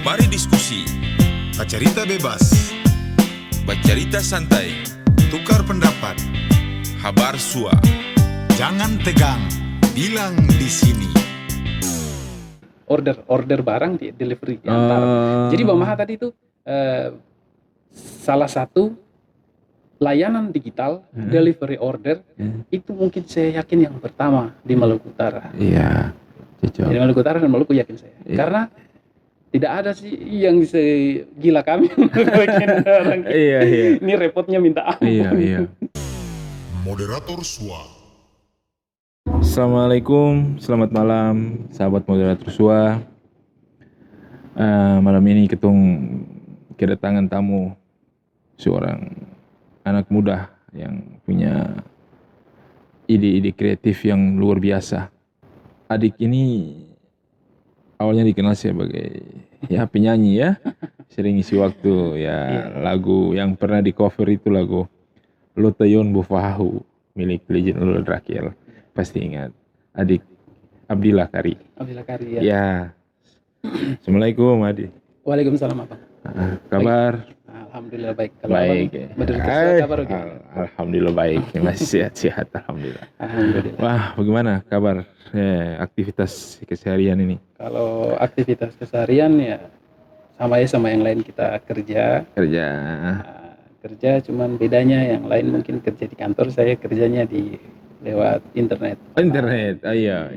Mari diskusi, Cerita bebas, bercerita santai, tukar pendapat, habar sua. jangan tegang, bilang di sini. Order barang di delivery antar. Jadi Bang Maha tadi itu salah satu layanan digital delivery order itu mungkin saya yakin yang pertama di Maluku Utara. Iya, cocok. Di Maluku Utara dan Maluku yakin saya. Iya. Karena tidak ada sih yang segila kami bikin orang. Iya. Ini repotnya minta ampun. Iya. Moderator SUA. Assalamualaikum, selamat malam, sahabat moderator SUA. Malam ini kedatangan tamu seorang anak muda yang punya ide-ide kreatif yang luar biasa. Adik ini awalnya dikenal sebagai penyanyi ya, sering isi waktu lagu yang pernah di cover itu lagu Lotayon Bufahu milik legend Ulul Drakil. Pasti ingat, adik Abdillah Kari. Abdillah Kari ya. Ya. Assalamualaikum Adi. Waalaikumsalam Abang. Kabar? Alhamdulillah baik. Kalau Baik. Abang moderator kabar bagaimana? Alhamdulillah baik. Masih sehat-sehat alhamdulillah. Alhamdulillah. Wah, bagaimana kabar aktivitas keseharian ini? Kalau aktivitas keseharian ya sama yang lain kita kerja. Kerja cuman bedanya yang lain mungkin kerja di kantor, saya kerjanya lewat internet. Internet, iya.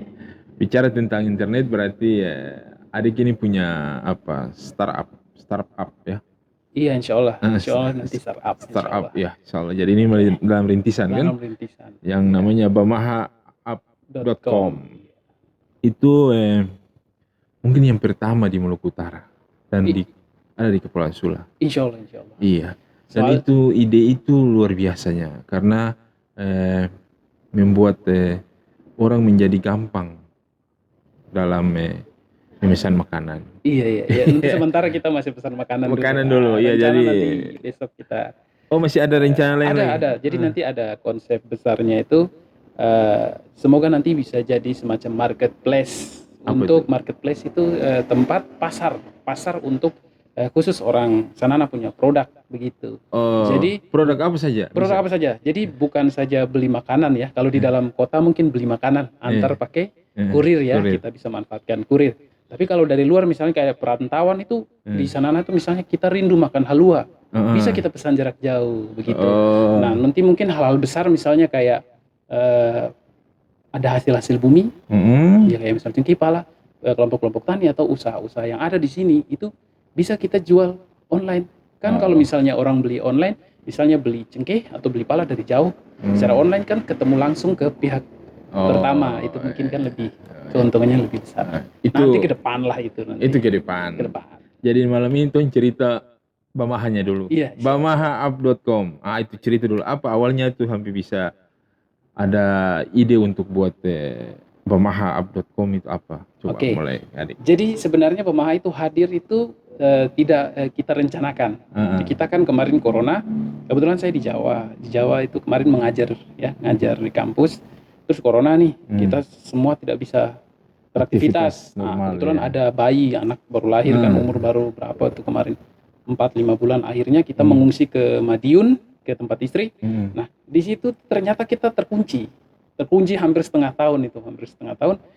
Bicara tentang internet berarti adik ini punya startup ya? Iya insya Allah nanti startup. Startup ya, insya Allah. Jadi ini dalam rintisan kan? Dalam rintisan. Yang namanya bamaha.com. Itu mungkin yang pertama di Maluku Utara dan ada di Kepulauan Sula. Insya Allah. Iya. Dan ide itu luar biasanya karena membuat orang menjadi gampang dalam memesan makanan. Iya. Nanti sementara kita masih pesan makanan dulu. Iya, jadi nanti besok kita. Oh, masih ada rencana lain lagi? Ada. Jadi nanti ada konsep besarnya itu. Semoga nanti bisa jadi semacam marketplace. Marketplace itu tempat pasar untuk khusus orang sanana punya produk begitu. Jadi produk apa saja? Jadi bukan saja beli makanan ya. Kalau di dalam kota mungkin beli makanan antar pakai kurir ya. Kita bisa manfaatkan kurir. Tapi kalau dari luar misalnya kayak perantauan itu di sanana itu misalnya kita rindu makan halua. Bisa kita pesan jarak jauh begitu. Nah, nanti mungkin hal-hal besar misalnya kayak ada hasil bumi. Ya kayak misalnya cengkipala, kelompok-kelompok tani atau usaha-usaha yang ada di sini itu bisa kita jual online. Kan kalau misalnya orang beli online, misalnya beli cengkeh atau beli pala dari jauh, secara online kan ketemu langsung ke pihak pertama, itu mungkin kan lebih keuntungannya lebih besar. Nanti ke depan lah itu nanti. Itu ke depan. Jadi malam ini tuh cerita Bamahanya dulu. Iya. Bamaha.com. Itu cerita dulu. Apa awalnya tuh hampir bisa ada ide untuk buat Bamaha.com itu apa? Coba mulai adik. Jadi sebenarnya Bamaha itu hadir itu tidak kita rencanakan. Jadi kita kan kemarin corona, kebetulan saya di Jawa. Di Jawa itu kemarin ngajar di kampus. Terus corona nih, kita semua tidak bisa beraktivitas. Kebetulan ada bayi, anak baru lahir kan umur baru berapa tuh kemarin 4-5 bulan. Akhirnya kita mengungsi ke Madiun, ke tempat istri. Nah, di situ ternyata kita terkunci hampir setengah tahun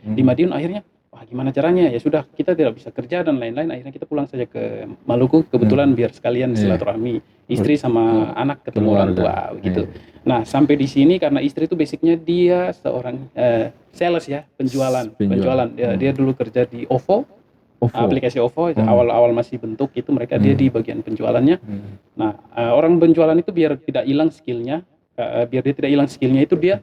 di Madiun. Akhirnya gimana caranya, ya sudah kita tidak bisa kerja dan lain-lain, akhirnya kita pulang saja ke Maluku kebetulan biar sekalian silaturahmi istri sama anak ketemu orang tua begitu. Nah, sampai di sini karena istri itu basicnya dia seorang sales ya, penjualan. Dia dulu kerja di OVO. Aplikasi OVO awal-awal masih bentuk itu mereka dia di bagian penjualannya. Nah, orang penjualan itu biar tidak hilang skillnya, itu dia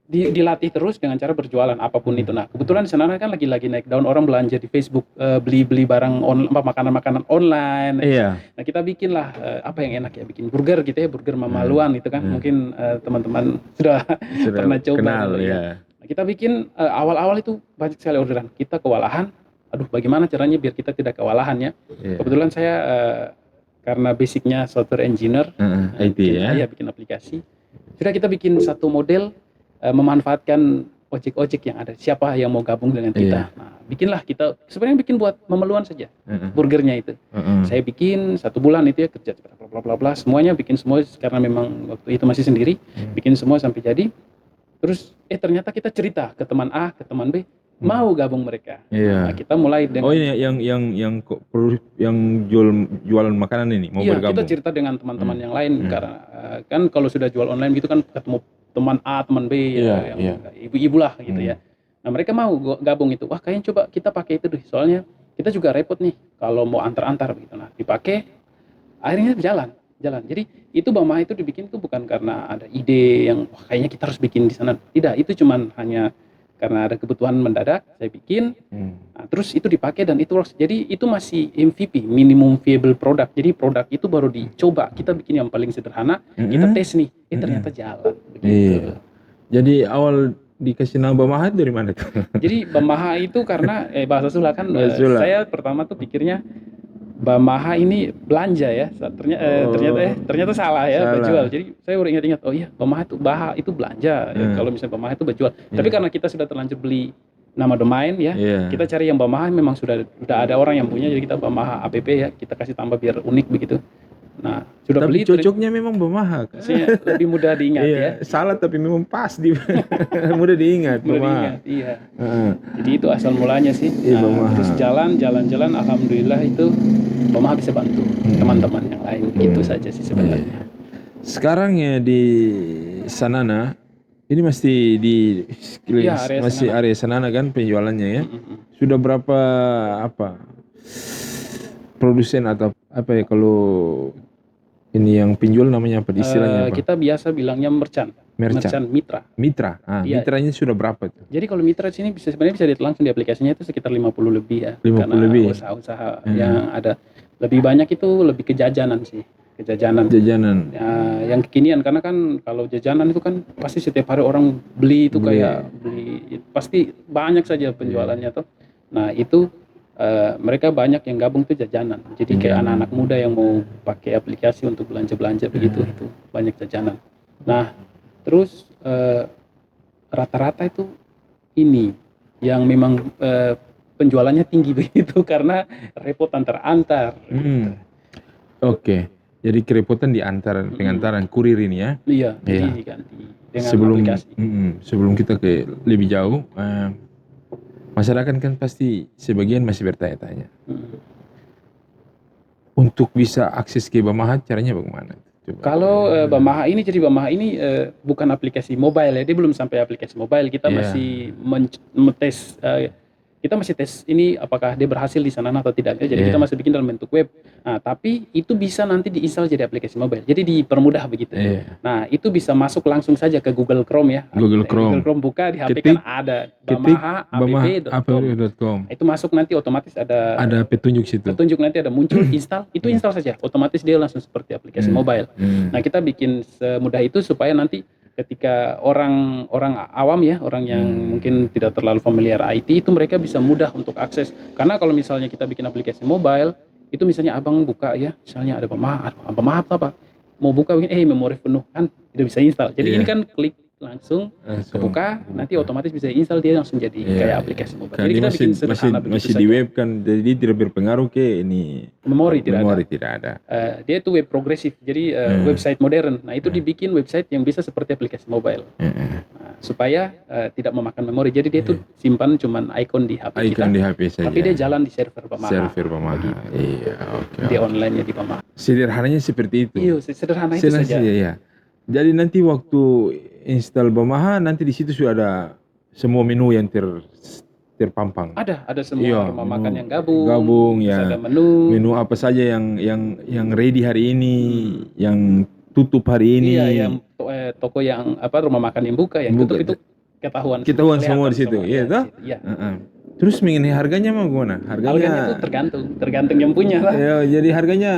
dilatih terus dengan cara berjualan apapun itu. Nah, kebetulan di sana kan lagi naik daun, orang belanja di Facebook, beli barang makanan online. Iya. Nah, kita bikinlah apa yang enak ya, bikin burger gitu ya, burger Mamaluan itu kan. Mungkin teman-teman sudah pernah coba kenal gitu, ya. Nah, kita bikin awal-awal itu banyak sekali orderan. Kita kewalahan. Bagaimana caranya biar kita tidak kewalahan ya? Kebetulan saya karena basicnya software engineer, IT ya. Bikin aplikasi. Sudah kita bikin satu model memanfaatkan ojek-ojek yang ada, siapa yang mau gabung dengan kita. Nah, bikinlah kita, sebenarnya bikin buat memeluan saja, burgernya itu. Saya bikin 1 bulan itu ya, kerja bla bla bla, semuanya bikin semua, karena memang waktu itu masih sendiri, bikin semua sampai jadi. Terus ternyata kita cerita ke teman A, ke teman B, mau gabung mereka. Nah, kita mulai dengan ini yang jualan makanan ini mau bergabung. Kita cerita dengan teman-teman yang lain, karena kan kalau sudah jual online gitu kan ketemu teman A, teman B, yang ibu-ibu lah gitu ya. Nah, mereka mau gabung itu. Wah, kayaknya coba kita pakai itu deh. Soalnya kita juga repot nih kalau mau antar-antar begitu. Nah, dipakai, akhirnya jalan. Jadi itu Bamaha itu dibikin tuh bukan karena ada ide yang wah, kayaknya kita harus bikin di sana. Tidak, itu cuman hanya karena ada kebutuhan mendadak, saya bikin. Nah, terus itu dipakai dan itu works. Jadi itu masih MVP, minimum viable product. Jadi produk itu baru dicoba. Kita bikin yang paling sederhana, kita tes nih. Ternyata jalan. Begitu. Jadi awal dikasih nama Bamaha dari mana tuh? Jadi Bamaha itu karena bahasa Sula kan. Saya pertama tuh pikirnya Bamaha ini belanja ya, ternyata salah ya, berjual. Jadi saya baru ingat-ingat, oh iya Bamaha itu belanja. Ya, kalau misalnya Bamaha itu berjual. Tapi karena kita sudah terlanjur beli nama domain ya, kita cari yang Bamaha memang sudah ada orang yang punya, jadi kita Bamaha app ya, kita kasih tambah biar unik begitu. Nah, sudah tapi beli. Cocoknya memang Bamaha. Lebih mudah diingat ya. Salah tapi memang pas mudah diingat. Mudah diingat, iya. Jadi itu asal mulanya sih. Terus jalan, alhamdulillah itu Bamaha bisa bantu teman-teman yang lain. Gitu saja sih sebenarnya. Sekarang ya di Sanana, ini masih di area Sanana kan penjualannya ya. Sudah berapa produsen atau apa ya kalau ini yang penjual namanya apa istilahnya apa? Kita biasa bilangnya merchant mitra. Mitranya sudah berapa tuh? Jadi kalau mitra sini sebenarnya bisa dilihat langsung di aplikasinya itu sekitar 50 lebih ya. 50 karena lebih. Usaha-usaha yang ada lebih banyak itu lebih ke jajanan sih. Jajanan. Yang kekinian, karena kan kalau jajanan itu kan pasti setiap hari orang beli itu kayak beli pasti banyak saja penjualannya tuh. Nah, itu mereka banyak yang gabung tuh jajanan. Jadi kayak anak-anak muda yang mau pakai aplikasi untuk belanja-belanja begitu, itu banyak jajanan. Nah, terus rata-rata itu ini yang memang penjualannya tinggi begitu karena repot antar-antar. Oke. Jadi kerepotan di pengantaran kurir ini ya. Iya, jadi diganti dengan aplikasi. Sebelum kita ke lebih jauh, masyarakat kan pasti sebagian masih bertanya-tanya. Untuk bisa akses ke Bamaha caranya bagaimana? Coba. Kalau Bamaha ini bukan aplikasi mobile ya, dia belum sampai aplikasi mobile. Kita masih tes. Kita masih tes ini apakah dia berhasil di sana atau tidak. Jadi kita masih bikin dalam bentuk web. Nah, tapi itu bisa nanti diinstal jadi aplikasi mobile. Jadi dipermudah begitu. Nah, itu bisa masuk langsung saja ke Google Chrome ya. Google Chrome buka di HP kan ada bamaha.app.com. Itu masuk nanti otomatis ada petunjuk situ. Petunjuk nanti ada muncul install, itu install saja. Otomatis dia langsung seperti aplikasi mobile. Nah, kita bikin semudah itu supaya nanti ketika orang awam ya, orang yang mungkin tidak terlalu familiar IT, itu mereka bisa mudah untuk akses. Karena kalau misalnya kita bikin aplikasi mobile, itu misalnya abang buka ya, misalnya ada Bamaha apa, mau buka memori penuh kan tidak bisa install. Jadi ini kan klik langsung kebuka, nanti otomatis bisa install, dia langsung jadi kayak aplikasi mobile. Jadi kita bikin sederhana masih di web kan, jadi tidak berpengaruh ke ini memori tidak ada. Dia itu web progresif, jadi website modern. Nah, itu dibikin website yang bisa seperti aplikasi mobile. Supaya tidak memakan memori. Jadi dia itu simpan cuman icon di HP kita. Di HP saja. Tapi dia jalan di server Bamaha. Iya, oke. Di online-nya di Bamaha. Sederhananya seperti itu. Iya, sederhana itu saja. Iya. Jadi nanti waktu install Bamaha, nanti di situ sudah ada semua menu yang terpampang. Ada semua rumah makan yang gabung ya. Ada menu apa saja yang ready hari ini, yang tutup hari ini. Iya, yang toko yang rumah makan yang buka, yang tutup itu ketahuan semua di situ. Iya, toh? Iya. Terus mengenai harganya mah gimana? Harganya itu tergantung yang punya lah. Ya, jadi harganya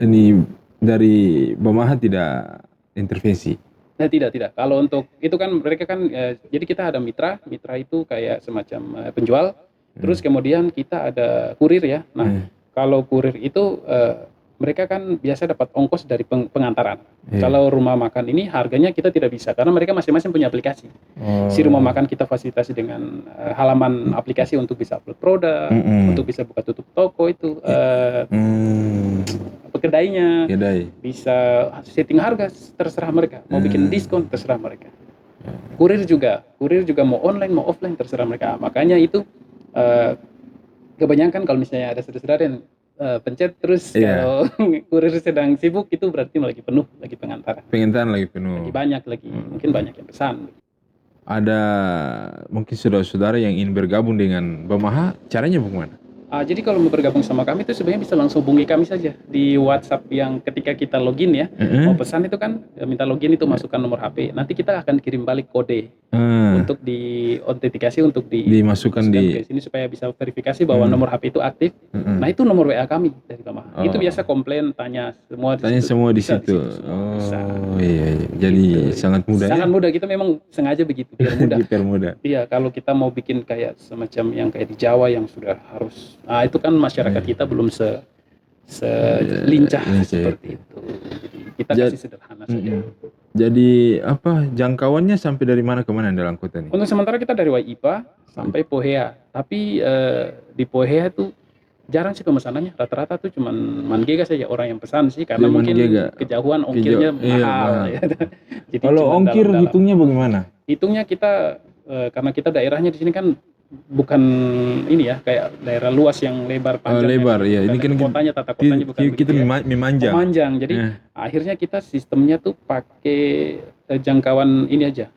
ini dari Bamaha tidak intervensi. Nah, tidak. Kalau untuk itu kan mereka kan jadi kita ada mitra itu kayak semacam penjual. Terus kemudian kita ada kurir ya. Nah, kalau kurir itu mereka kan biasa dapat ongkos dari pengantaran. Iya. Kalau rumah makan ini harganya kita tidak bisa karena mereka masing-masing punya aplikasi. Si rumah makan kita fasilitasi dengan halaman aplikasi untuk bisa upload produk, untuk bisa buka tutup toko itu, kedainya, bisa setting harga terserah mereka, mau bikin diskon terserah mereka. Kurir juga mau online mau offline terserah mereka. Makanya itu kebanyakan kalau misalnya ada saudara-saudara yang pencet terus kalau kurir sedang sibuk itu berarti lagi penuh, lagi pengantaran lagi penuh, lagi banyak lagi mungkin banyak yang pesan. Ada mungkin saudara-saudara yang ingin bergabung dengan Bamaha, caranya bagaimana? Jadi kalau mau bergabung sama kami itu sebenarnya bisa langsung hubungi kami saja di WhatsApp yang ketika kita login ya, mau pesan itu kan minta login itu masukkan nomor HP, nanti kita akan kirim balik kode untuk diautentikasi untuk dimasukkan ke sini supaya bisa verifikasi bahwa nomor HP itu aktif. Nah itu nomor WA kami dari Bamaha. Itu biasa komplain tanya semua di situ. Iya. Jadi gitu. Sangat mudah. Sangat mudah, kita memang sengaja begitu biar mudah. Biar mudah. Iya, kalau kita mau bikin kayak semacam yang kayak di Jawa yang sudah harus, itu kan masyarakat kita belum lincah seperti itu. Jadi kita kasih sederhana saja. Jadi apa jangkauannya sampai dari mana ke mana dalam kota ini? Untuk sementara kita dari Waipa sampai Pohea. Tapi di Pohea itu jarang sih pemesanannya, rata-rata tuh cuman Mangega saja orang yang pesan sih karena mungkin kejauhan ongkirnya mahal. Ya. Jadi kalau ongkir dalam. Hitungnya bagaimana? Hitungnya kita karena kita daerahnya di sini kan bukan ini ya kayak daerah luas yang lebar panjang. Lebar ya. Ini kan tata kotanya bukan kita memanjang. Jadi akhirnya kita sistemnya tuh pakai jangkauan ini aja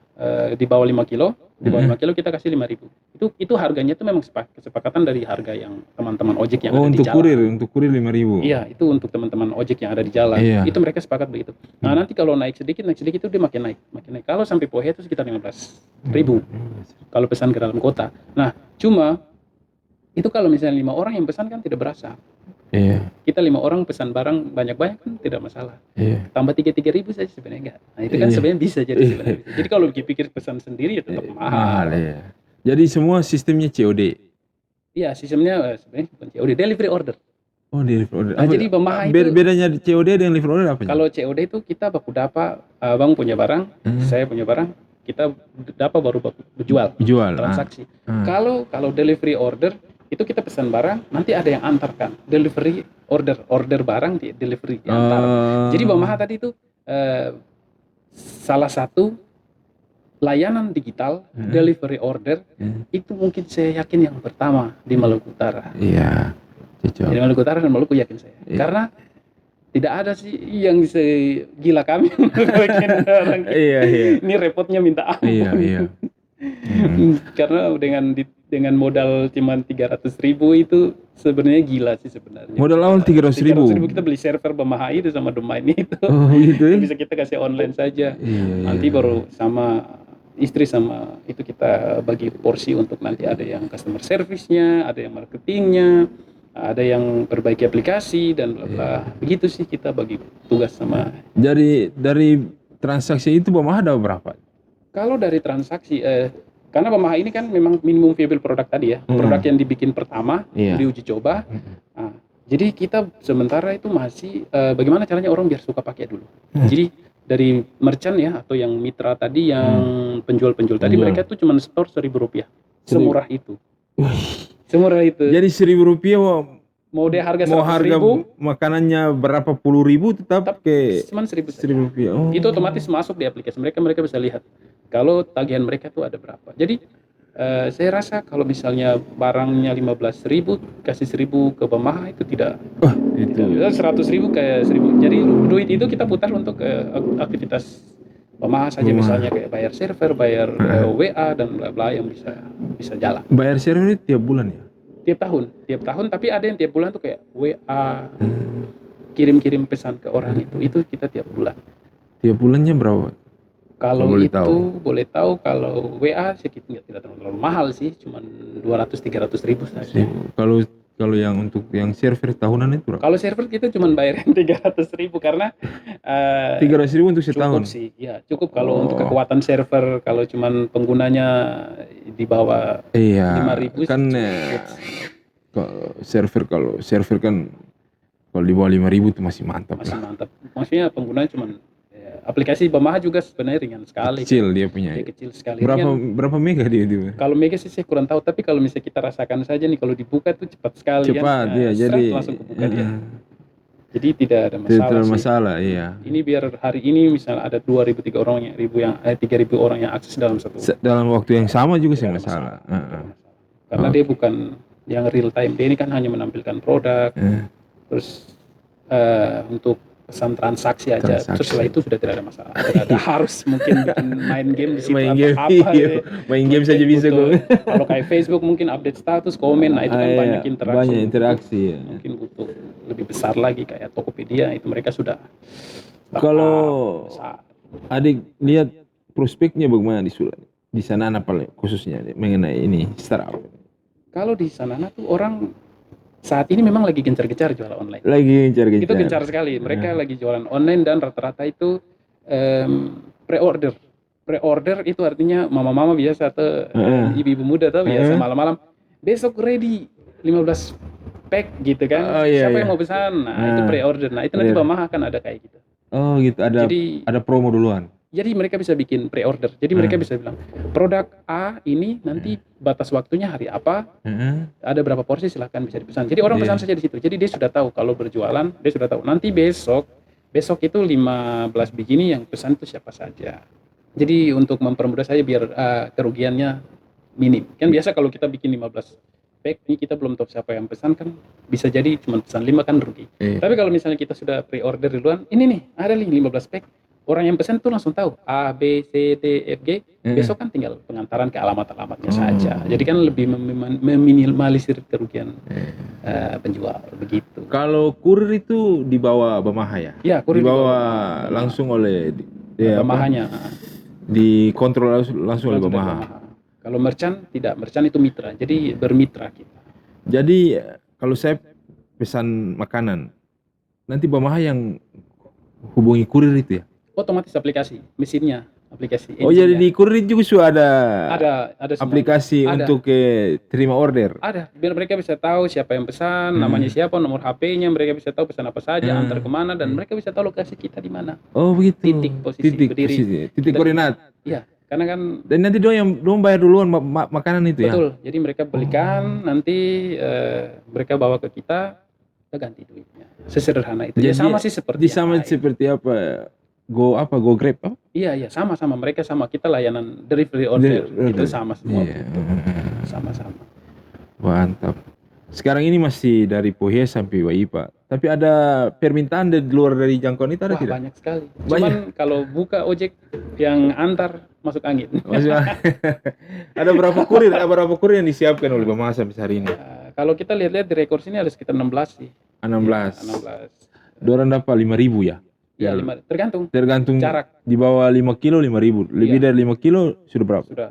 di bawah 5 kilo. Di bawah 5 kilo kita kasih 5.000. Itu harganya itu memang kesepakatan dari harga yang teman-teman ojek yang ada di jalan. Untuk kurir 5.000. Iya, itu untuk teman-teman ojek yang ada di jalan. Iya. Itu mereka sepakat begitu. Nah, nanti kalau naik sedikit itu dia makin naik. Kalau sampai Pohea itu sekitar 15.000. Kalau pesan ke dalam kota. Nah, cuma itu kalau misalnya 5 orang yang pesan kan tidak berasa. Iya. Kita 5 orang pesan barang banyak-banyak kan tidak masalah. Iya. Tambah 3.000 saja sebenarnya enggak. Nah, itu kan sebenarnya bisa jadi sebenarnya. Jadi kalau pikir pesan sendiri ya tetap mahal. Iya. Jadi semua sistemnya COD. Iya, sistemnya sebenarnya bukan COD, delivery order. Oh, delivery order. Nah, jadi Bamaha itu bedanya COD dengan delivery order apa? Kalau COD itu kita baku dapat, abang punya barang, saya punya barang, kita dapat baru jual transaksi. Kalau delivery order itu kita pesan barang, nanti ada yang antarkan. Delivery order barang di delivery diantar. Jadi Bamaha tadi itu salah satu layanan digital delivery order itu mungkin saya yakin yang pertama di Maluku Utara. Iya. Di Maluku Utara dan Maluku yakin saya. Karena tidak ada sih yang segila kami bikin orang. Iya. Ini repotnya minta ampun. Iya. Karena dengan modal cuma 300.000 itu sebenarnya gila sih sebenarnya. Modal awal 300.000 kita beli server Bamaha itu sama domain itu. Oh gitu ya? Bisa kita kasih online saja. Nanti baru sama istri sama itu kita bagi porsi untuk nanti ada yang customer service-nya, ada yang marketingnya, ada yang perbaiki aplikasi dan bla bla. Begitu sih kita bagi tugas sama. Dari transaksi itu Bamaha ada berapa? Kalau dari transaksi karena Bamaha ini kan memang minimum viable product tadi ya, produk yang dibikin pertama, diuji coba. Nah, jadi kita sementara itu masih bagaimana caranya orang biar suka pakai dulu. Jadi dari merchant ya atau yang mitra tadi yang penjual-penjual tadi mereka tuh cuma store Rp1.000. Semurah itu. Jadi Rp1.000 mau dia harga 100.000, makanannya berapa puluh ribu tetap ke cuma Rp1.000. Oh. Itu otomatis masuk di aplikasi mereka bisa lihat kalau tagihan mereka tuh ada berapa. Jadi saya rasa kalau misalnya barangnya 15.000 kasih 1.000 ke Bamaha itu tidak. Itu 100.000 kayak 1.000. Jadi duit itu kita putar untuk aktivitas Bamaha saja, misalnya kayak bayar server, bayar WA dan bla bla yang bisa jalan. Bayar server itu tiap bulan ya? Tiap tahun, tapi ada yang tiap bulan tuh kayak WA, kirim pesan ke orang itu kita tiap bulan. Tiap bulannya berapa? Kalau itu boleh tahu kalau WA sedikit tidak terlalu mahal sih, cuma 200-300 ribu saja. Kalau yang untuk yang server tahunan itu berapa? Kalau server kita cuma bayar 300 ribu karena 300 ribu untuk setahun. Cukup sih, ya cukup kalau untuk kekuatan server. Kalau cuma penggunanya di bawah 5.000 kan kalau server kan Kalau di bawah 5.000 itu masih mantap masih lah. mantap. Maksudnya penggunaan cuman aplikasi Bamaha juga sebenarnya ringan sekali. Kecil dia punya. Dia kecil sekali. Berapa mega dia itu? Kalau mega sih saya kurang tahu, tapi kalau misalnya kita rasakan saja nih, kalau dibuka tuh cepat sekali Cepat kan. ya, jadi langsung kebuka dia. Jadi tidak ada tidak masalah sih. masalah, iya. Ini biar hari ini misalnya ada 2.000 3.000 orang yang akses dalam satu. Dalam waktu yang sama juga sih Tidak ada masalah. Karena dia bukan yang real time. Dia ini kan hanya menampilkan produk. Terus untuk pesan transaksi aja. Transaksi. Terus setelah itu sudah tidak ada masalah. Tidak ada harus mungkin bikin main game di situ Main atau game, apa. iya. ya. Main game saja Mungkin bisa butuh- kok. Kalau kayak Facebook mungkin update status, komen, nah itu kan banyak interaksi. Banyak interaksi ya. Mungkin butuh lebih besar lagi kayak Tokopedia, itu mereka sudah Kalau besar. adik lihat prospeknya bagaimana di Sudan? Di sana apa khususnya mengenai ini startup? Kalau di sana tuh orang saat ini memang lagi gencar-gencar jualan online. Lagi gencar-gencar. Itu gencar sekali. Mereka lagi jualan online dan rata-rata itu pre-order. Pre-order itu artinya mama-mama biasa atau ibu-ibu muda tuh biasa malam-malam besok ready 15 pack gitu kan. Oh, iya, Siapa iya. yang mau pesan? Nah, itu pre-order. Nah, itu nanti Bamaha akan ada kayak gitu. Oh gitu, ada Jadi promo duluan. Jadi mereka bisa bikin pre-order. Jadi mereka bisa bilang produk A ini nanti batas waktunya hari apa, ada berapa porsi silahkan bisa dipesan. Jadi orang pesan saja di situ. Jadi dia sudah tahu kalau berjualan, dia sudah tahu nanti besok itu 15 biji ini yang pesan itu siapa saja. Jadi untuk mempermudah saya biar kerugiannya minim. Kan biasa kalau kita bikin 15 pack ini kita belum tahu siapa yang pesan kan bisa jadi cuma pesan 5 kan rugi. Tapi kalau misalnya kita sudah pre-order duluan, ini nih ada nih 15 pack. Orang yang pesan tuh langsung tahu A, B, C, D, F, G. Besok kan tinggal pengantaran ke alamat-alamatnya saja. Jadi kan lebih meminimalisir kerugian penjual begitu. Kalau kurir itu dibawa Bamaha ya? Ya, kurir dibawa langsung oleh Bamahanya. Dikontrol langsung oleh Bamaha. Kalau merchant tidak, merchant itu mitra. Jadi bermitra kita. Jadi kalau saya pesan makanan, nanti Bamaha yang hubungi kurir itu ya? Otomatis aplikasi, mesinnya, aplikasi. Oh jadi di kurir juga sudah ada ada semua. aplikasi Ada. untuk terima order. Ada, biar mereka bisa tahu siapa yang pesan, namanya siapa, nomor HP-nya, mereka bisa tahu pesan apa saja, antar kemana, dan mereka bisa tahu lokasi kita di mana. Oh begitu. Titik posisi berdiri. Titik koordinat. Iya, karena kan Dan nanti yang bayar duluan makanan itu ya? betul. Jadi mereka belikan, nanti mereka bawa ke kita ganti duitnya. Sesederhana itu. Ya, sama sih seperti yang lain. seperti apa? Go Grab apa? Iya, sama-sama. Mereka sama. Kita layanan delivery order. Itu sama semua. Iya. Sama-sama. Mantap. Sekarang ini masih dari Pohia sampai Waipa. Tapi ada permintaan dari luar dari jangkauan itu ada Wah, tidak? banyak sekali. Cuman kalau buka ojek yang antar masuk angin. Ada berapa kurir yang disiapkan oleh Bamaha sampai hari ini? Kalau kita lihat-lihat di rekor sini ada sekitar 16 sih. 16. 16. Dorang dapat 5.000 ya? Iya, 5. Tergantung Jarak. di bawah 5 kilo 5.000. Lebih dari 5 kilo sudah berapa? Sudah.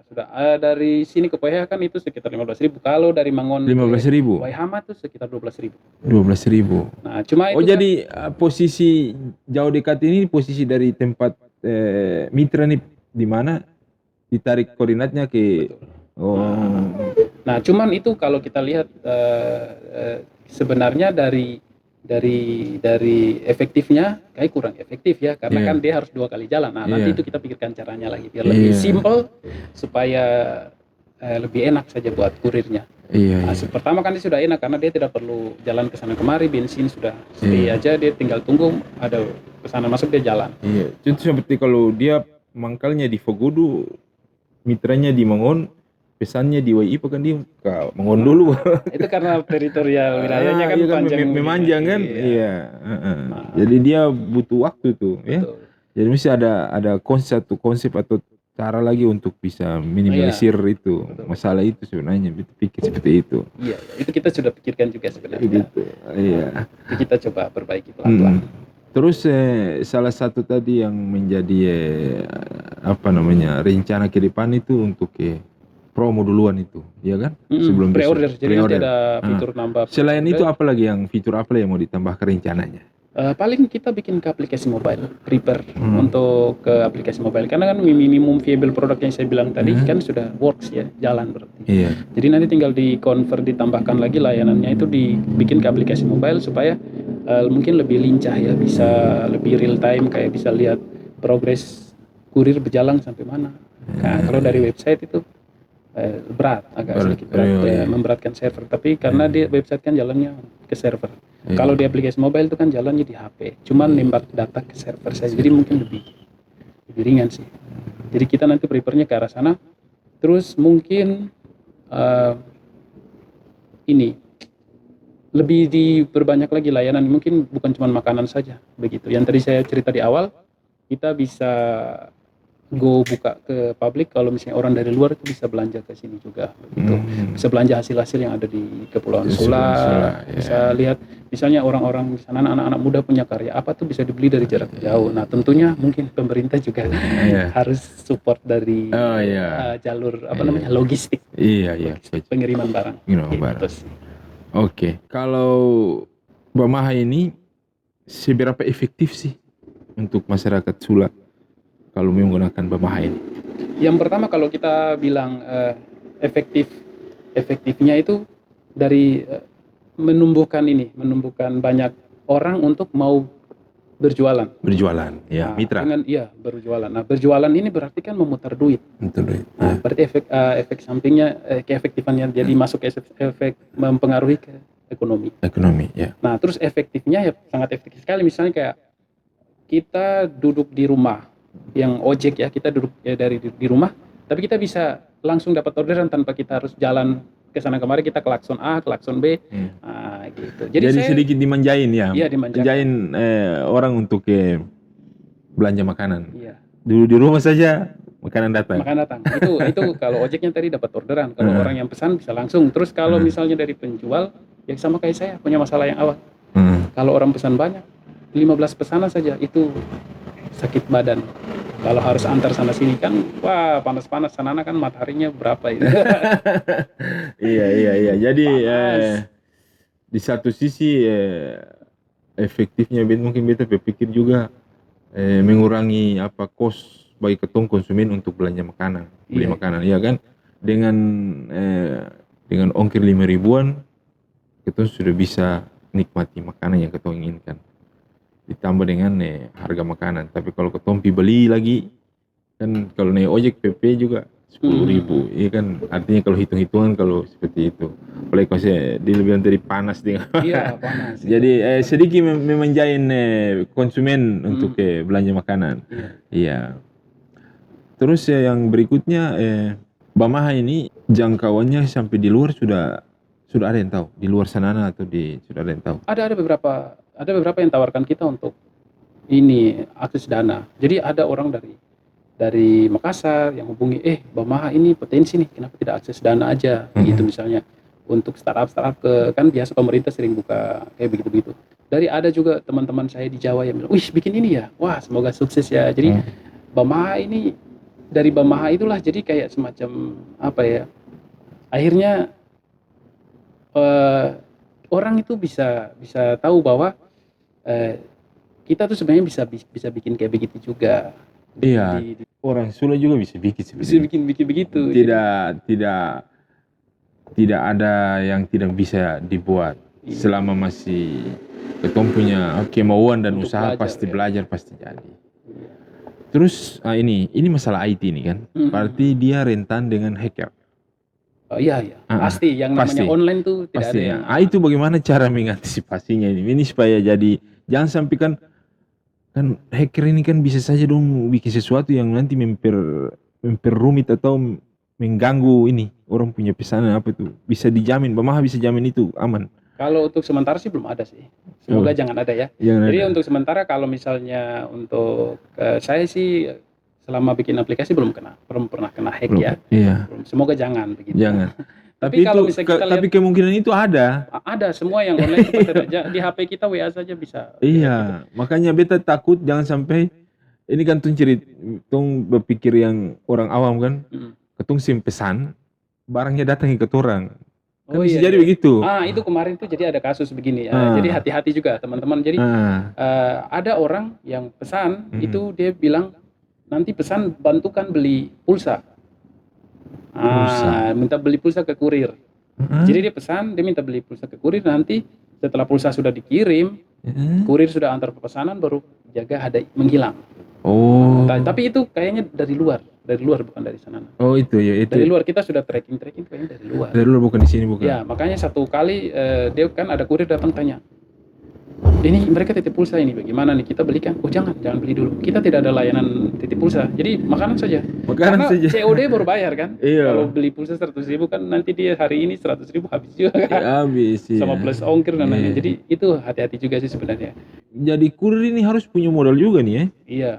Dari sini ke Pohia kan itu sekitar 15.000. Kalau dari Mangon 15.000. Waihama tuh sekitar 12.000. 12.000. Nah, cuma itu jadi posisi jauh dekat ini posisi dari tempat mitra nih di mana ditarik koordinatnya ke Nah, cuman itu kalau kita lihat sebenarnya dari efektifnya kayak kurang efektif ya, karena kan dia harus 2 kali jalan. Nah, nanti itu kita pikirkan caranya lagi biar lebih simple supaya lebih enak saja buat kurirnya. Nah, pertama kan dia sudah enak karena dia tidak perlu jalan ke sana kemari, bensin sudah stay aja, dia tinggal tunggu ada pesanan masuk dia jalan. Iya, itu seperti kalau dia mangkalnya di Fogodu, mitranya di Mangon, pesannya di Waipa kan dia ke Mangon dulu. Itu karena teritorial wilayahnya kan panjang. Memanjang kan? Iya. Jadi dia butuh waktu tuh, ya. Jadi mesti ada konsep atau cara lagi untuk bisa minimalisir itu masalah itu sebenarnya. Pikir seperti itu. Iya, itu kita sudah pikirkan juga sebenarnya. Gitu. Iya. Itu kita coba perbaiki pelan-pelan. Terus salah satu tadi yang menjadi rencana ke depan itu untuk promo duluan itu, ya kan? Sebelum pre-order. Jadi nanti pre-order. ada fitur nambah. Selain itu apa lagi yang fitur apa yang mau ditambahkan rencananya? Paling kita bikin ke aplikasi mobile, prepare untuk ke aplikasi mobile. Karena kan minimum viable product yang saya bilang tadi kan sudah works ya, jalan berarti. Iya. Jadi nanti tinggal di-convert, ditambahkan lagi layanannya itu dibikin ke aplikasi mobile supaya mungkin lebih lincah ya, bisa lebih real time, kayak bisa lihat progres kurir berjalan sampai mana. Nah, kalau dari website itu agak sedikit berat, memberatkan server. Tapi karena dia website kan jalannya ke server. Kalau di aplikasi mobile itu kan jalannya di HP. Cuman nembak data ke server saja. Jadi mungkin lebih ringan sih. Jadi kita nanti prefernya ke arah sana. Terus mungkin ini lebih diperbanyak lagi layanan. Mungkin bukan cuma makanan saja begitu. Yang tadi saya cerita di awal, kita bisa buka ke publik. Kalau misalnya orang dari luar itu bisa belanja ke sini juga begitu. Bisa belanja hasil-hasil yang ada di Kepulauan Sula, bisa lihat misalnya orang-orang di sana, anak-anak muda punya karya apa tuh bisa dibeli dari jarak jauh. Nah, tentunya mungkin pemerintah juga harus support dari jalur logistik. Pengiriman barang. Gitu. Oke. Kalau Bamaha ini seberapa efektif sih untuk masyarakat Sula kalau menggunakan Bamaha ini? Yang pertama kalau kita bilang efektifnya itu dari menumbuhkan banyak orang untuk mau berjualan, ya, mitra. Berjualan. Nah, berjualan ini berarti kan memutar duit. Nah, berarti efek sampingnya keefektifannya jadi masuk efek mempengaruhi ke ekonomi. Ya. Nah, terus efektifnya ya sangat efektif sekali. Misalnya kayak kita duduk di rumah, yang ojek ya, kita duduk di rumah, tapi kita bisa langsung dapat orderan tanpa kita harus jalan ke sana kemari, kita klakson A, klakson B, gitu. Jadi sedikit dimanjain ya. Iya, dimanjain orang untuk belanja makanan. Iya. Dulu di rumah saja makanan datang. Itu kalau ojeknya tadi dapat orderan. Kalau orang yang pesan bisa langsung. Terus kalau misalnya dari penjual, ya sama kayak saya punya masalah yang awal. Kalau orang pesan banyak, 15 pesanan saja itu sakit badan. Kalau harus antar sana sini kan, wah panas-panas, sana kan mataharinya berapa itu. Iya. Jadi di satu sisi efektifnya mungkin beta berpikir juga mengurangi kos bagi ketong konsumen untuk belanja makanan, beli makanan, ya kan? Dengan ongkir 5 ribuan, ketong sudah bisa nikmati makanan yang ketong inginkan. Ditambah dengan harga makanan. Tapi kalau ketong beli lagi, kan kalau naik ojek PP juga 10 ribu. Iya kan, artinya kalau hitung-hitungan kalau seperti itu. Apalagi kalau saya dibilang dari panas dengan. Iya, panas. Jadi sedikit memanjain konsumen untuk belanja makanan. Iya. Terus yang berikutnya, Bamaha ini jangkauannya sampai di luar sudah ada yang tahu? Di luar sana atau sudah ada yang tahu? Ada beberapa yang tawarkan kita untuk ini akses dana. Jadi ada orang dari Makassar yang hubungi, Bamaha ini potensi nih, kenapa tidak akses dana aja, gitu misalnya. Untuk startup kan biasa pemerintah sering buka kayak begitu. Ada juga teman-teman saya di Jawa yang bilang, wih bikin ini ya, wah semoga sukses ya. Jadi Bamaha ini, dari Bamaha itulah jadi kayak semacam akhirnya orang itu bisa tahu bahwa kita tuh sebenarnya bisa bikin kayak begitu juga. Iya. Orang Sula juga bisa bikin begitu. Tidak ada yang tidak bisa dibuat. Selama masih ketong punya kemauan dan untuk usaha, pasti belajar pasti jadi. Terus ini masalah IT ini kan. Berarti dia rentan dengan hacker. Iya. Pasti yang namanya online tuh tidak ada yang. Itu bagaimana cara mengantisipasinya ini? Ini supaya jadi jangan sampai kan hacker ini kan bisa saja dong bikin sesuatu yang nanti memperrumit atau mengganggu ini orang punya pesanan bisa dijamin, Bamaha bisa jamin itu aman. Kalau untuk sementara sih belum ada sih. Semoga jangan ada ya. Jadi untuk sementara kalau misalnya untuk saya sih selama bikin aplikasi belum pernah kena hack ya. Iya. Semoga jangan begitu. Jangan. Tapi kalau misalnya kita tapi kemungkinan itu ada. Ada, semua yang online itu di HP kita WA saja bisa. Iya, makanya beta takut jangan sampai ini kan tung berpikir yang orang awam kan. Ketung sim pesan barangnya datang ke orang. Kan bisa jadi begitu. Itu kemarin tuh jadi ada kasus begini. Jadi hati-hati juga teman-teman. Jadi ada orang yang pesan itu dia bilang nanti pesan bantukan beli pulsa. Minta beli pulsa ke kurir. Jadi dia pesan, dia minta beli pulsa ke kurir, nanti setelah pulsa sudah dikirim, Kurir sudah antar pesanan baru jaga ada menghilang. Oh. Tapi itu kayaknya dari luar bukan dari sana. Oh itu ya itu. Dari luar kita sudah tracking kayaknya dari luar. Dari luar bukan di sini bukan. Ya makanya satu kali dia kan ada kurir datang tanya, ini mereka titip pulsa ini bagaimana nih kita belikan? Oh jangan beli dulu. Kita tidak ada layanan titip pulsa. Jadi makanan saja. Makanan Karena saja. COD baru bayar kan. Iya. Kalau beli pulsa 100.000 kan nanti dia hari ini 100.000 habis juga kan. Ya, habis ya. Sama plus ongkir dan lain-lain. Iya. Jadi itu hati-hati juga sih sebenarnya. Jadi kurir ini harus punya modal juga nih ya. Iya.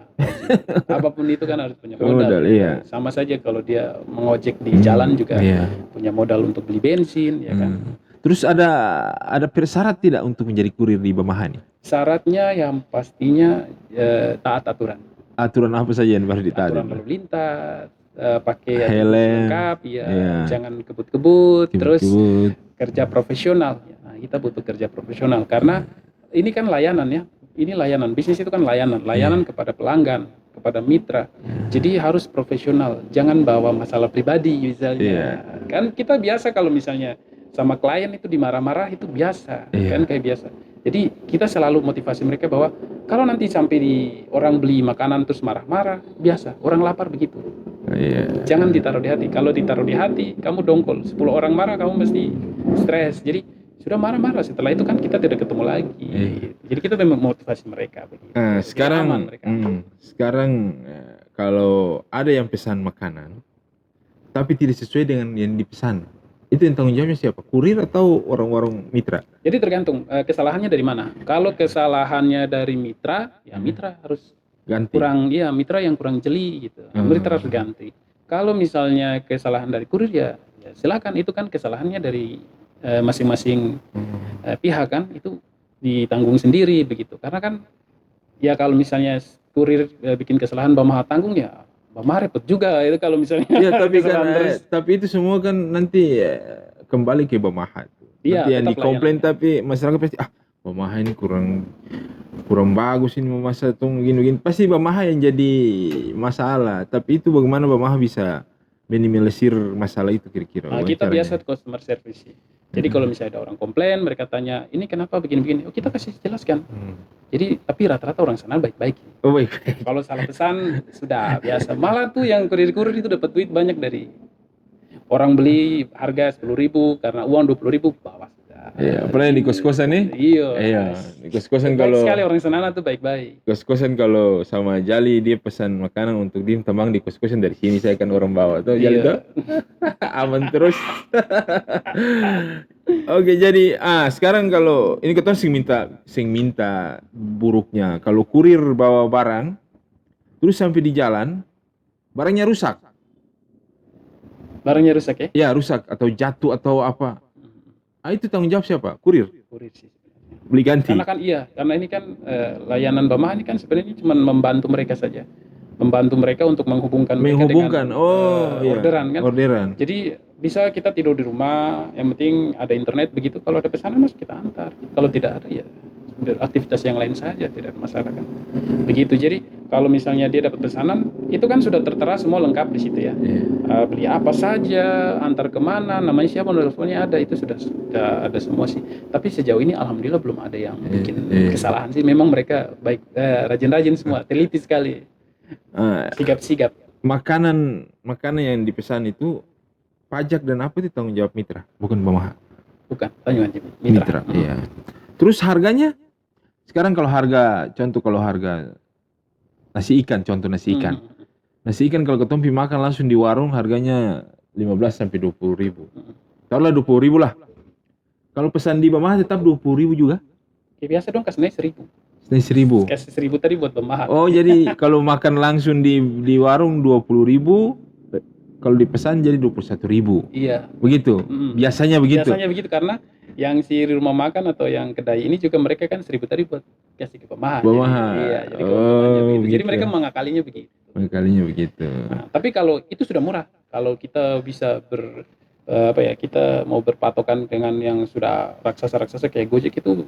wajib. Apapun itu kan harus punya modal. Modal, iya. Sama saja kalau dia mengojek di jalan juga Iya. punya modal untuk beli bensin ya kan. Terus ada persyarat tidak untuk menjadi kurir di Bamaha nih? Syaratnya yang pastinya taat aturan. Aturan apa saja yang harus ditaati? Aturan lalu lintas, pakai Helm, lengkap, ya, iya. jangan kebut-kebut, terus Kebut. kerja profesional. Nah, kita butuh kerja profesional karena ini kan layanan ya. Ini layanan, bisnis itu kan layanan kepada pelanggan, kepada mitra. Jadi harus profesional, jangan bawa masalah pribadi misalnya. Kan kita biasa kalau misalnya sama klien itu dimarah-marah itu biasa, kan kayak biasa. Jadi kita selalu motivasi mereka bahwa kalau nanti sampai di orang beli makanan terus marah-marah, biasa, orang lapar begitu. Jangan ditaruh di hati. Kalau ditaruh di hati, kamu dongkol. 10 orang marah, kamu mesti stres. Jadi sudah marah-marah. Setelah itu kan kita tidak ketemu lagi. Jadi kita memang motivasi mereka. Begitu. Nah, sekarang, Aman mereka. sekarang kalau ada yang pesan makanan, tapi tidak sesuai dengan yang dipesan, itu yang tanggung jawabnya siapa? Kurir atau orang-orang mitra? Jadi tergantung kesalahannya dari mana. Kalau kesalahannya dari mitra, ya mitra harus Ganti. mitra yang kurang jeli gitu. Mitra harus ganti. Kalau misalnya kesalahan dari kurir ya silakan, itu kan kesalahannya dari masing-masing pihak kan, itu ditanggung sendiri begitu. Karena kan ya kalau misalnya kurir bikin kesalahan Bamaha tanggung ya Bamaha repot juga itu kalau misalnya. Ya tapi kan terus. tapi itu semua kan nanti kembali ke Bamaha. Iya, Nanti yang tetap dikomplain tapi masyarakat pasti Bamaha ini kurang bagus ini memasak gini-gini. Pasti Bamaha yang jadi masalah. Tapi itu bagaimana Bamaha bisa minimalisir masalah itu kira-kira? Nah, kita biasa customer service sih. Jadi kalau misalnya ada orang komplain, mereka tanya, ini kenapa begini-begini? Oh, kita kasih jelaskan. Jadi, tapi rata-rata orang sana baik-baik. Oh, baik. Kalau salah pesan, sudah biasa. Malah tuh yang kurir-kurir itu dapat duit banyak dari orang beli harga 10.000 karena uang 20.000 bawa. Iya, apalagi di kos-kosan nih? Iya, di kos-kosan kalau sekali orang sana tuh baik-baik. Kos-kosan kalau sama Jali dia pesan makanan untuk dia tambang di kos-kosan dari sini saya akan orang bawa. Tuh Jali tuh. Aman terus. Oke, jadi sekarang kalau ini kita sing minta buruknya kalau kurir bawa barang terus sampai di jalan barangnya rusak. Barangnya rusak ya? Ya, rusak atau jatuh atau apa. Itu tanggung jawab siapa? Kurir. Kurir sih. Beli ganti. Karena ini kan layanan Bamaha ini kan sebenarnya cuma membantu mereka saja. Membantu mereka untuk menghubungkan dengan orderan kan. Orderan. Jadi bisa kita tidur di rumah, yang penting ada internet begitu. Kalau ada pesanan masuk kita antar. Kalau tidak ada ya aktivitas yang lain saja, tidak ada masalah kan. Begitu. Jadi kalau misalnya dia dapat pesanan, itu kan sudah tertera semua lengkap di situ ya. Beli apa saja, antar kemana, namanya siapa, nomor teleponnya ada, itu sudah ada semua sih. Tapi sejauh ini alhamdulillah belum ada yang bikin kesalahan sih. Memang mereka baik, rajin-rajin semua, teliti sekali. Sigap-sigap. Makanan yang dipesan itu pajak dan apa itu tanggung jawab mitra, bukan Bamaha. Bukan, tanggung jawab mitra. Iya. Terus harganya? Sekarang kalau harga nasi ikan, contoh nasi ikan. Nasi ikan kalau ketompi makan langsung di warung harganya 15 sampai 20.000. Taruhlah 20.000 lah. Kalau pesan di Bamaha tetap 20.000 juga? Ya biasa dong, kasih naik 1.000. Naik 1.000. Kasih 1.000 tadi buat Bamaha. Oh, jadi kalau makan langsung di warung 20.000, kalau dipesan jadi 21.000. Iya. Begitu. Biasanya begitu. Biasanya begitu karena yang si rumah makan atau yang kedai ini juga mereka kan 1.000 tadi buat kasih ke Bamaha. Jadi begitu. Jadi mereka mengakalinya begitu. Nah, tapi kalau itu sudah murah. Kalau kita bisa kita mau berpatokan dengan yang sudah raksasa-raksasa kayak Gojek itu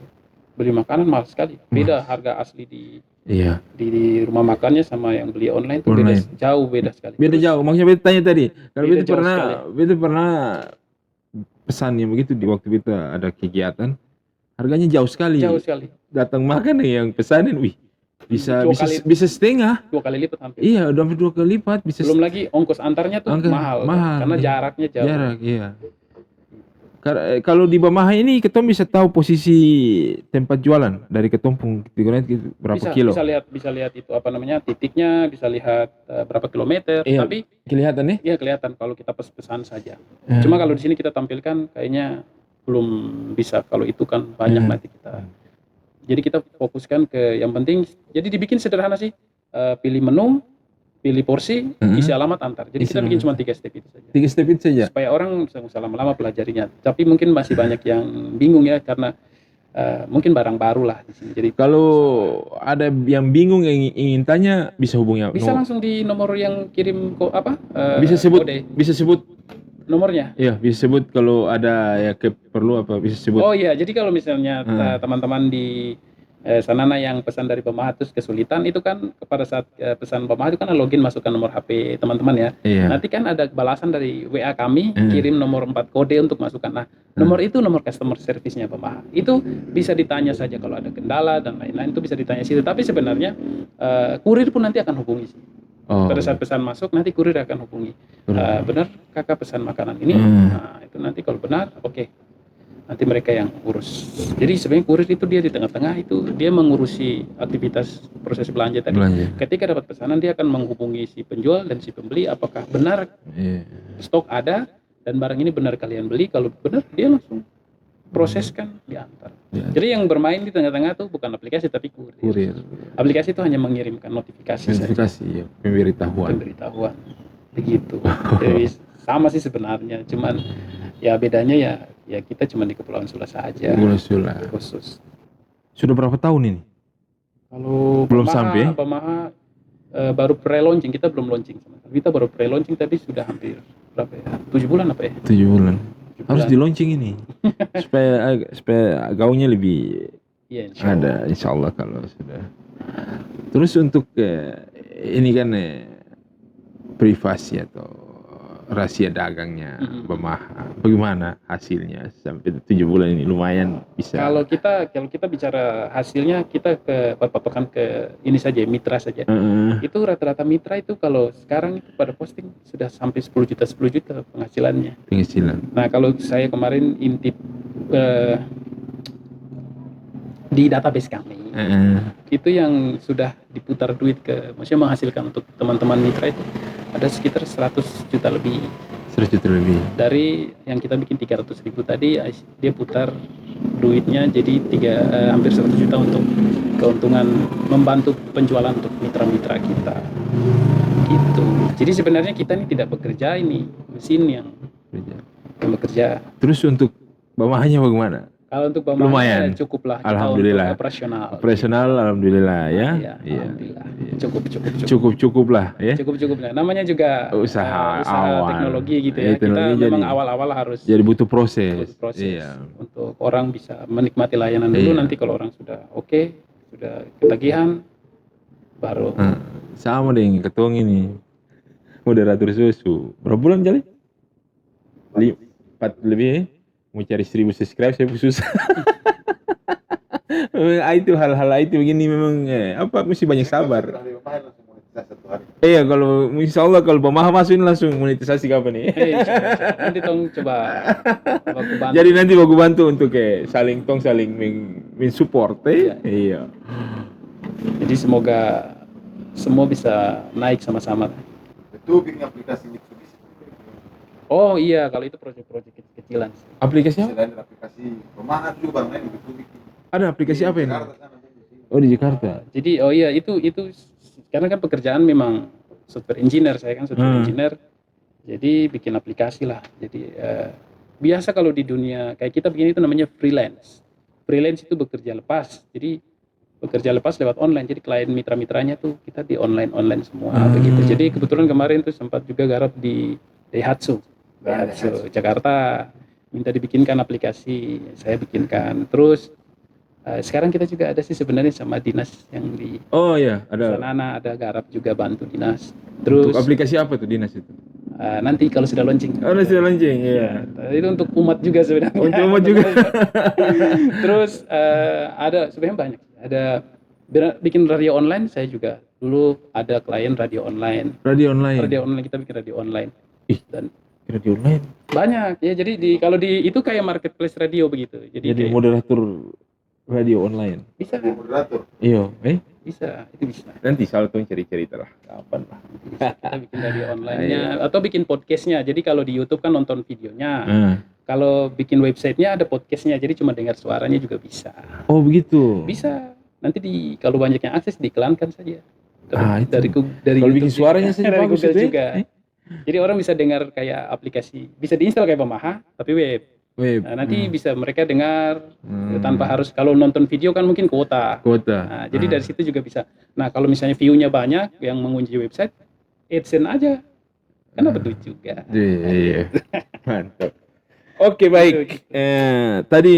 beli makanan mahal sekali. Beda harga asli di rumah makannya sama yang beli online itu beda sekali. Beda jauh. Maksudnya beta tanya tadi, kalau beta pernah pesan yang begitu di waktu kita ada kegiatan, Harganya jauh sekali. Jauh sekali. Datang makan yang pesanin, wih, bisa Dua bisa kali- bisa setengah. 2 kali lipat hampir. Iya, udah hampir 2 kali lipat bisa. Belum lagi ongkos antarnya tuh mahal. Karena iya. jaraknya jauh. Jarak, iya. Kalau di Bamaha ini ketong bisa tahu posisi tempat jualan dari ketong pun berapa kilo. Bisa lihat itu apa namanya titiknya, bisa lihat berapa kilometer. Iya. Tapi Kelihatan nih? iya kelihatan kalau kita pesan saja. Cuma kalau di sini kita tampilkan kayaknya belum bisa. Kalau itu kan banyak nanti kita. Jadi kita fokuskan ke yang penting. Jadi dibikin sederhana sih. Pilih menu, pilih porsi, isi alamat antar. Jadi kita bikin cuma 3 step itu saja. 3 step itu saja. Supaya orang bisa lama-lama pelajarinya. Tapi mungkin masih banyak yang bingung ya karena mungkin barang baru lah di sini. Jadi Kalau ada yang bingung yang ingin tanya bisa hubungi bisa langsung di nomor yang kirim bisa sebut kode. bisa sebut Nomornya. iya, bisa sebut kalau ada ya perlu apa bisa sebut. Oh iya, jadi kalau misalnya teman-teman di Sanana yang pesan dari Bamaha terus kesulitan itu kan pada saat pesan Bamaha itu kan login masukkan nomor HP teman-teman ya. Iya. Nanti kan ada balasan dari WA kami kirim nomor 4 kode untuk masukkan. Nah, nomor itu nomor customer service-nya Bamaha. Itu bisa ditanya saja kalau ada kendala dan lain-lain itu bisa ditanya situ. Tapi sebenarnya kurir pun nanti akan hubungi sih. Oh. Pada saat pesan masuk nanti kurir akan hubungi. Benar kakak pesan makanan ini. Nah, itu nanti kalau benar oke. Nanti mereka yang urus. Jadi sebenarnya kurir itu dia di tengah-tengah itu dia mengurusi aktivitas proses belanja tadi. Ketika dapat pesanan dia akan menghubungi si penjual dan si pembeli apakah benar stok ada dan barang ini benar kalian beli. Kalau benar dia langsung proseskan diantar. Jadi yang bermain di tengah-tengah tuh bukan aplikasi tapi kurir. Aplikasi itu hanya mengirimkan notifikasi saja. Ya, pemberitahuan. Begitu. Jadi sama sih sebenarnya, cuman ya bedanya ya kita cuma di Kepulauan Sula saja. Kepulauan Sula. Khusus. Sudah berapa tahun ini? Kalau belum sampai. Bamaha baru pre-launching, kita belum launching sama sekali. Kita baru pre-launching tadi sudah hampir berapa ya? 7 bulan apa ya? 7 bulan. Harus di launching ini supaya gaungnya lebih ada insya Allah kalau sudah. Terus untuk ini kan privasi atau rahasia dagangnya Bamaha, bagaimana hasilnya sampai 7 bulan ini lumayan bisa. Kalau kita bicara hasilnya kita berpatokan ke ini saja mitra saja. Itu rata-rata mitra itu kalau sekarang itu pada posting sudah sampai 10 juta penghasilannya. Nah kalau saya kemarin intip di database kami itu yang sudah diputar duit maksudnya menghasilkan untuk teman-teman mitra itu ada sekitar 100 juta lebih. Dari yang kita bikin 300.000 tadi dia putar duitnya jadi hampir 100 juta untuk keuntungan membantu penjualan untuk mitra-mitra kita gitu. Jadi sebenarnya kita ini tidak bekerja, ini mesin yang bekerja. Terus untuk Bamahanya bagaimana? Kalau untuk Bamaha cukup lah. Alhamdulillah. Operasional alhamdulillah ya. Iya. Alhamdulillah. Cukup lah ya. Cukup lah. Namanya juga usaha teknologi gitu ya. Kita memang awal-awal harus jadi butuh proses. Iya. Untuk orang bisa menikmati layanan dulu, nanti kalau orang sudah oke, sudah ketagihan baru. Sama dengan ketong ini. Moderator susu. Berapa bulan jali? 4 lebih. Mau cari 1000 subscribe saya susah. Itu hal-hal itu begini memang mesti banyak sabar. Iya kalau insya Allah kalau Bamaha masukin langsung monetisasi kapan nih? Nanti tong coba bantu. Jadi nanti baku bantu untuk saling mensupport iya. Jadi semoga semua bisa naik sama-sama. Itu bikin aplikasi Mitsubishi. Oh iya, kalau itu proyek-proyek kecil-kecilan. Aplikasi apa? Selain aplikasi Bamaha juga barang lain Mitsubishi. Ada aplikasi apa ini? Oh di Jakarta. Jadi itu karena kan pekerjaan memang software engineer, saya kan software engineer. Jadi bikin aplikasi lah. Jadi biasa kalau di dunia kayak kita begini itu namanya freelance. Freelance itu bekerja lepas. Jadi bekerja lepas lewat online. Jadi klien mitra-mitranya tuh kita di online semua begitu. Jadi kebetulan kemarin tuh sempat juga garap di Daihatsu Jakarta, minta dibikinkan aplikasi, saya bikinkan. Terus sekarang kita juga ada sih sebenarnya sama dinas yang di ada Sanana, ada garap juga bantu dinas. Terus untuk aplikasi apa tuh dinas itu? nanti kalau sudah launching. Oh, sudah launching, iya. Itu untuk umat juga sebenarnya. Untuk umat juga. Terus ada sebenarnya banyak. Ada bikin radio online, saya juga dulu ada klien radio online. Radio online. Radio online, kita bikin radio online. Dan radio online. Banyak ya. Jadi kalau di itu kayak marketplace radio begitu. Jadi kayak, moderator radio online. Bisa. Moderator. Iya, Bisa, itu bisa. Nanti Salto cerita lah. Kapan lah. Kita bikin radio online-nya atau bikin podcast-nya. Jadi kalau di YouTube kan nonton videonya. Kalau bikin website-nya ada podcast-nya. Jadi cuma dengar suaranya juga bisa. Oh, begitu. Bisa. Nanti kalau banyak yang akses diiklankan saja. Dari kalau YouTube bikin suaranya saja dari bagus Google itu. juga. Jadi orang bisa dengar kayak aplikasi, bisa diinstal kayak Bamaha tapi web. Nah, nanti bisa mereka dengar tanpa harus, kalau nonton video kan mungkin kuota. Nah, jadi dari situ juga bisa. Nah, kalau misalnya view-nya banyak yang mengunjungi website, AdSense aja. Kan dapat duit juga. Iya. Mantap. Oke, baik. Tadi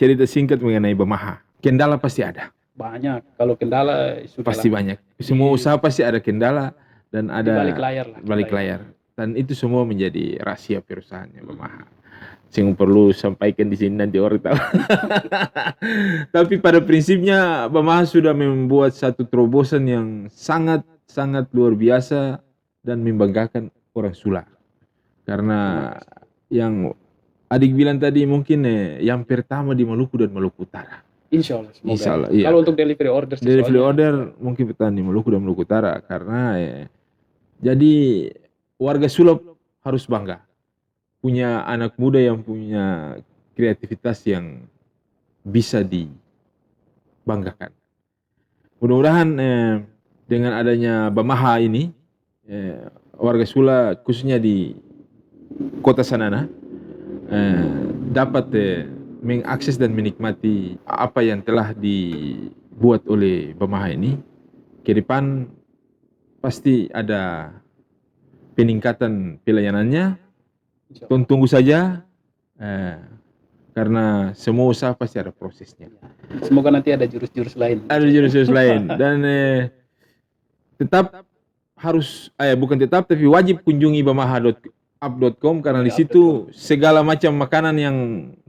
cerita singkat mengenai Bamaha. Kendala pasti ada. Banyak. Kalau kendala pasti banyak. Semua usaha pasti ada kendala dan ada balik layar lah. Balik layar. Dan itu semua menjadi rahasia perusahaannya Bamaha. Yang perlu sampaikan di sini nanti orang tahu. Tapi pada prinsipnya Bamaha sudah membuat satu terobosan yang sangat luar biasa dan membanggakan orang Sula. Karena yang adik bilang tadi mungkin yang pertama di Maluku dan Maluku Utara. Insya Allah, semoga. Insya Allah, iya. Kalau untuk delivery order, mungkin pertama di Maluku dan Maluku Utara karena jadi warga Sula harus bangga punya anak muda yang punya kreativitas yang bisa dibanggakan. Mudah-mudahan dengan adanya Bamaha ini warga Sula khususnya di Kota Sanana dapat mengakses dan menikmati apa yang telah dibuat oleh Bamaha ini. Ke depan pasti ada peningkatan pelayanannya. Tunggu saja karena semua usaha pasti ada prosesnya. Semoga nanti ada jurus-jurus lain. Ada jurus-jurus lain dan tetap harus bukan tetap tapi wajib kunjungi bamaha.up.com karena di situ segala macam makanan yang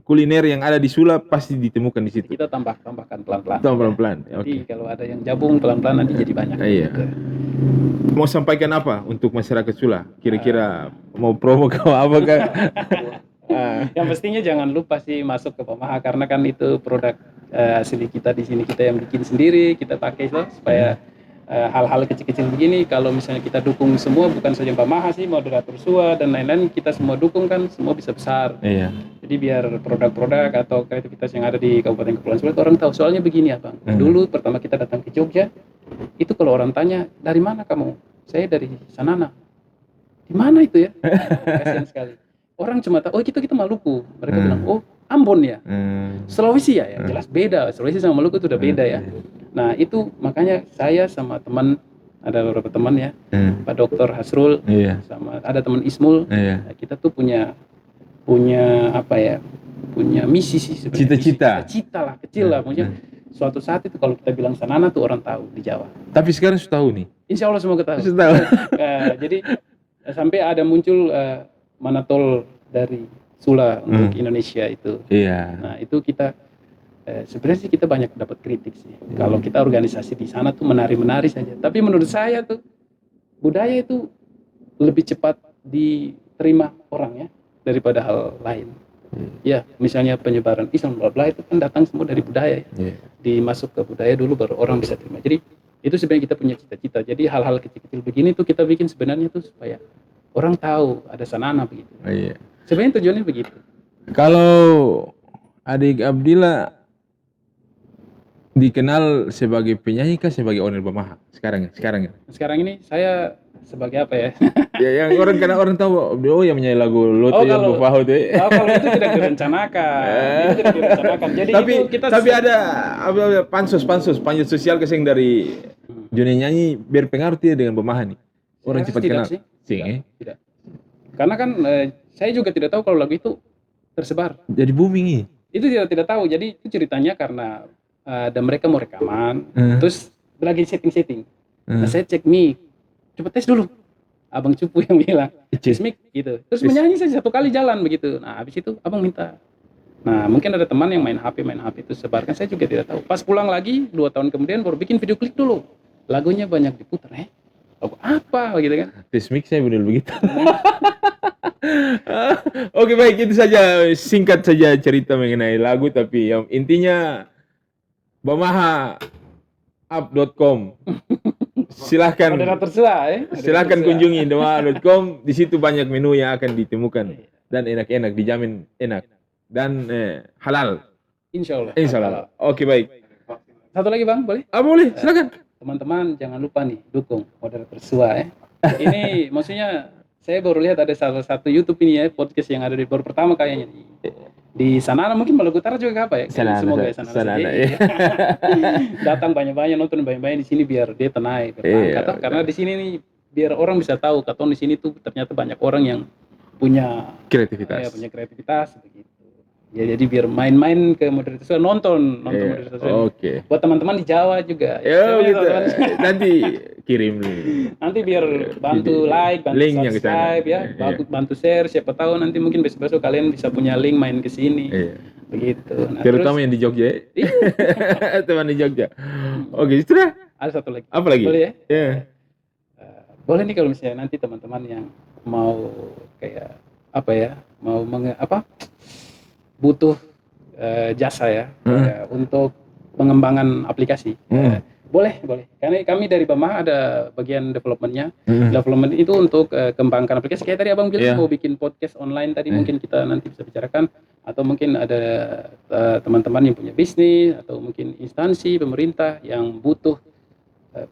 kuliner yang ada di Sula pasti ditemukan di situ. Kita tambahkan pelan-pelan. Pelan-pelan. Jadi kalau ada yang gabung pelan-pelan nanti jadi banyak. Iya. Mau sampaikan apa untuk masyarakat Sula? Kira-kira mau promo kau apa kan? Yang pastinya jangan lupa sih masuk ke Bamaha karena kan itu produk asli kita di sini, kita yang bikin sendiri, kita pakai supaya hal-hal kecil-kecil begini kalau misalnya kita dukung semua, bukan saja Bamaha sih, moderator SUA dan lain-lain, kita semua dukung kan semua bisa besar. Iya. Jadi biar produk-produk atau kreativitas yang ada di Kabupaten Kepulauan Sula orang tahu. Soalnya begini ya Bang, dulu pertama kita datang ke Jogja, itu kalau orang tanya, dari mana kamu? Saya dari Sanana. Di mana itu ya? Kasian sekali. Orang cuma tahu, oh kita Maluku. Mereka bilang, oh Ambon ya? Sulawesi ya? Jelas beda, Sulawesi sama Maluku itu udah beda ya. Nah itu makanya saya sama teman, ada beberapa teman ya, Pak Dr. Hasrul, sama ada teman Ismul, kita tuh punya apa ya, punya misi sih sebenarnya. Cita-cita lah, kecil lah, maksudnya suatu saat itu kalau kita bilang Sanana tuh orang tahu di Jawa. Tapi sekarang sudah tahu nih. Insya Allah semoga tahu. Sudah tahu. Jadi sampai ada muncul Manatol dari Sula untuk Indonesia itu. Iya. Nah itu kita sebenarnya sih kita banyak dapat kritik sih. Kalau kita organisasi di sana tuh menari-menari saja. Tapi menurut saya tuh budaya itu lebih cepat diterima orang ya daripada hal lain. Ya, misalnya penyebaran Islam bla bla itu kan datang semua dari budaya ya. Dimasuk ke budaya dulu baru orang bisa terima. Jadi itu sebenarnya kita punya cita-cita. Jadi hal-hal kecil-kecil begini tuh kita bikin sebenarnya tuh supaya orang tahu ada Sanana begitu. Iya. Sebenarnya tujuannya begitu. Kalau adik Abdillah dikenal sebagai penyanyi kah sebagai owner Bamaha sekarang? Sekarang ini saya sebagai apa ya? Ya yang orang tahu yang menyanyi lagu Loto yang Bufaho itu. Kalau itu tidak direncanakan. Jadi tapi ada pansus sosial keseng dari dunia nyanyi berpengaruh tidak dengan Bamaha nih? Orang cepat kenal. Tidak. Karena kan saya juga tidak tahu kalau lagu itu tersebar. Jadi booming nih. Itu tidak tahu. Jadi itu ceritanya karena dan mereka mau rekaman, terus lagi setting. Nah saya cek mic, coba tes dulu. Abang Cupu yang bilang Cismik gitu. Terus menyanyi saja 1 kali jalan begitu. Nah habis itu abang minta. Nah mungkin ada teman yang main HP itu sebarkan, saya juga tidak tahu. Pas pulang lagi 2 tahun kemudian baru bikin video klip dulu. Lagunya banyak diputar. Lagu apa gitu kan? Cismik saya benar begitu. Oke baik, itu saja singkat saja cerita mengenai lagu, tapi yang intinya bamaha.up.com. Silahkan Moderator Sua silahkan kunjungi bamaha.com. Di situ banyak menu yang akan ditemukan dan enak-enak, dijamin enak dan halal. Insya Allah. Oke baik. Satu lagi Bang, boleh? Boleh, silakan. Teman-teman jangan lupa nih dukung Moderator Sua Ini maksudnya saya baru lihat ada salah satu YouTube ini podcast yang ada baru pertama kayaknya di Sanana, mungkin Maluku Utara juga apa ya? Semoga Sanana. Datang banyak-banyak, nonton banyak-banyak di sini biar dia tenai berangkat. Karena di sini nih biar orang bisa tahu katon di sini tuh ternyata banyak orang yang punya kreativitas. Punya kreativitas begitu. Ya jadi biar main-main ke Moderator Sua, nonton Moderator Sua. Oke. Buat teman-teman di Jawa juga. Gitu. Nanti kirim nanti biar bantu like, bantu link subscribe ya, bantu share, siapa tahu nanti mungkin besok-besok kalian bisa punya link main ke sini. Begitu. Nah, terutama yang di Jogja. Teman di Jogja. Oke, sudah. Ada satu lagi. Apa lagi? Boleh ya? Boleh nih kalau misalnya nanti teman-teman yang mau kayak apa ya, mau butuh jasa ya, untuk pengembangan aplikasi. Boleh. Karena kami dari Bamaha ada bagian developmentnya. Development itu untuk kembangkan aplikasi. Kayak tadi abang bilang mau bikin podcast online tadi, mungkin kita nanti bisa bicarakan. Atau mungkin ada teman-teman yang punya bisnis, atau mungkin instansi pemerintah yang butuh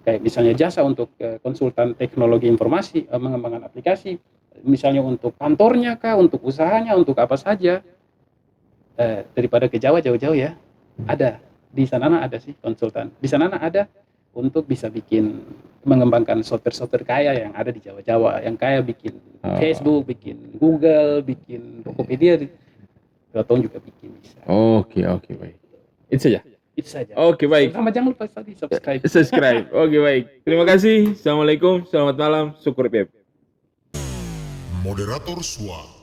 kayak misalnya jasa untuk konsultan teknologi informasi, mengembangkan aplikasi. Misalnya untuk kantornya kah, untuk usahanya, untuk apa saja. Daripada ke Jawa jauh-jauh ya, ada di Sanana ada sih konsultan. Di Sanana ada untuk bisa bikin mengembangkan software kaya yang ada di Jawa, yang kaya bikin Facebook, bikin Google, bikin Tokopedia, Kotong juga bikin bisa. Oke baik. Itu saja. Oke baik. Sama jangan lupa tadi subscribe. Oke baik. Terima kasih. Assalamualaikum. Selamat malam. Syukur Pep. Moderator Sua.